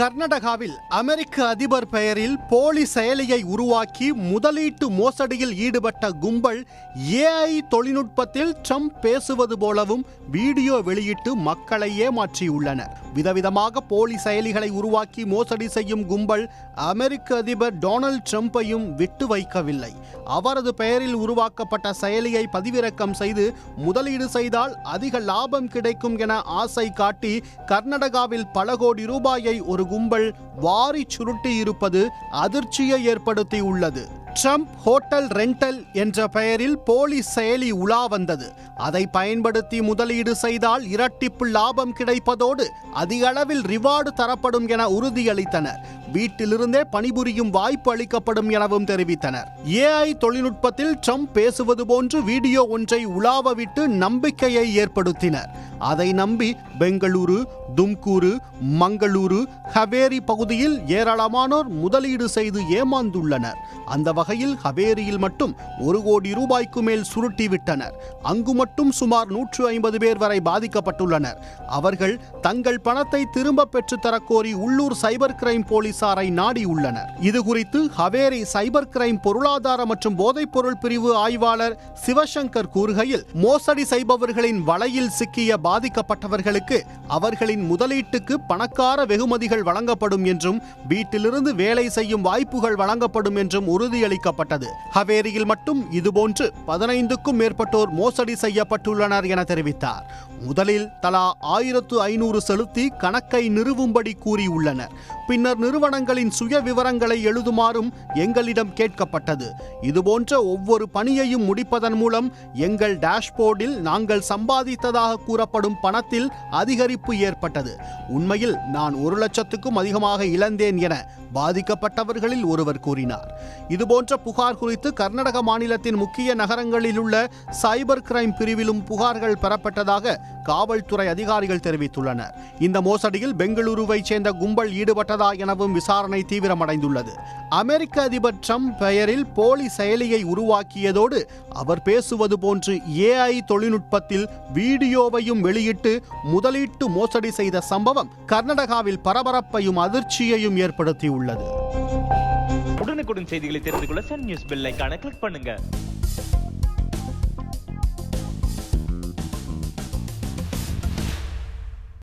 கர்நாடகாவில் அமெரிக்க அதிபர் பெயரில் போலி செயலியை உருவாக்கி முதலீட்டு மோசடியில் ஈடுபட்ட கும்பல் AI தொழில்நுட்பத்தில் ட்ரம்ப் பேசுவது போலவும் வீடியோ வெளியிட்டு மக்களை ஏமாற்றியுள்ளனர். விதவிதமாக போலி செயலிகளை உருவாக்கி மோசடி செய்யும் கும்பல் அமெரிக்க அதிபர் டொனால்ட் ட்ரம்பையும் விட்டு வைக்கவில்லை. அவரது பெயரில் உருவாக்கப்பட்ட செயலியை பதிவிறக்கம் செய்து முதலீடு செய்தால் அதிக லாபம் கிடைக்கும் என ஆசை காட்டி கர்நாடகாவில் பல கோடி ரூபாயை ஒரு கும்பல் வாரி சுருட்டி இருப்பது அதிர்ச்சியை ஏற்படுத்தியுள்ளது. ட்ரம்ப் ஹோட்டல் ரெண்டல் என்ற பெயரில் போலி செயலி உலா வந்தது. அதை பயன்படுத்தி முதலீடு செய்தால் இரட்டிப்பு லாபம் கிடைப்பதோடு அதிக அளவில் ரிவார்டு தரப்படும் என உறுதியளித்தனர். வீட்டிலிருந்தே பணிபுரியும் வாய்ப்பு அளிக்கப்படும் எனவும் தெரிவித்தனர். AI தொழில்நுட்பத்தில் ட்ரம்ப் பேசுவது போன்று வீடியோ ஒன்றை உலாவவிட்டு நம்பிக்கையை ஏற்படுத்தினர். அதை நம்பி பெங்களூரு, தும்கூரு, மங்களூரு, ஹவேரி பகுதியில் ஏராளமானோர் முதலீடு செய்து ஏமாந்துள்ளனர். அந்த வகையில் ஹவேரியில் மட்டும் 1 கோடி ரூபாய்க்கு மேல் சுருட்டிவிட்டனர். அங்கு மட்டும் சுமார் 150 பேர் வரை பாதிக்கப்பட்டுள்ளனர். அவர்கள் தங்கள் பணத்தை திரும்ப பெற்று தரக்கோரி உள்ளூர் சைபர் கிரைம் போலீசாரை நாடியுள்ளனர். இதுகுறித்து ஹவேரி சைபர் கிரைம் பொருளாதார மற்றும் போதைப்பொருள் பிரிவு ஆய்வாளர் சிவசங்கர் கூறுகையில், மோசடி செய்பவர்களின் வலையில் சிக்கிய பாதிக்கப்பட்டவர்களுக்கு அவர்களின் முதலீட்டுக்கு பணக்கார வெகுமதிகள் வழங்கப்படும் என்றும் வீட்டிலிருந்து வேலை செய்யும் வாய்ப்புகள் வழங்கப்படும் என்றும் உறுதியளிக்கப்பட்டது. ஹவேரியில் மட்டும் இதுபோன்று 15க்கும் மேற்பட்டோர் மோசடி செய்யப்பட்டுள்ளனர் என தெரிவித்தார். முதலில் தலா 1500 செலுத்தி கணக்கை நிறுவும்படி கூறியுள்ளனர். பின்னர் நிறுவனங்களின் சுய விவரங்களை எழுதுமாறும் எங்களிடம் கேட்கப்பட்டது. இதுபோன்ற ஒவ்வொரு பணியையும் முடிப்பதன் மூலம் எங்கள் டேஷ்போர்டில் நாங்கள் சம்பாதித்ததாக கூறப்படும் பணத்தில் அதிகரிப்பு ஏற்பட்டது. உண்மையில் நான் 1 லட்சத்துக்கும் அதிகமாக இழந்தேன் என பாதிக்கப்பட்டவர்களில் ஒருவர் கூறினார். இதுபோன்ற புகார் குறித்து கர்நாடக மாநிலத்தின் முக்கிய நகரங்களில் உள்ள சைபர் கிரைம் பிரிவிலும் புகார்கள் பெறப்பட்டதாக காவல்துறை அதிகாரிகள் தெரிவித்துள்ளனர். இந்த மோசடியில் பெங்களூருவை சேர்ந்த கும்பல் ஈடுபட்டதா எனவும் விசாரணை தீவிரமடைந்துள்ளது. அமெரிக்க அதிபர் ட்ரம்ப் பெயரில் போலி செயலியை உருவாக்கியதோடு அவர் பேசுவது போன்று AI தொழில்நுட்பத்தில் வீடியோவையும் வெளியிட்டு முதலீட்டு மோசடி செய்த சம்பவம் கர்நாடகாவில் பரபரப்பையும் அதிர்ச்சியையும் ஏற்படுத்தியுள்ளது. உடனுக்குடன் செய்திகளை தெரிந்து கொள்ள சன் நியூஸ் பெல் ஐகானை கிளிக் பண்ணுங்க.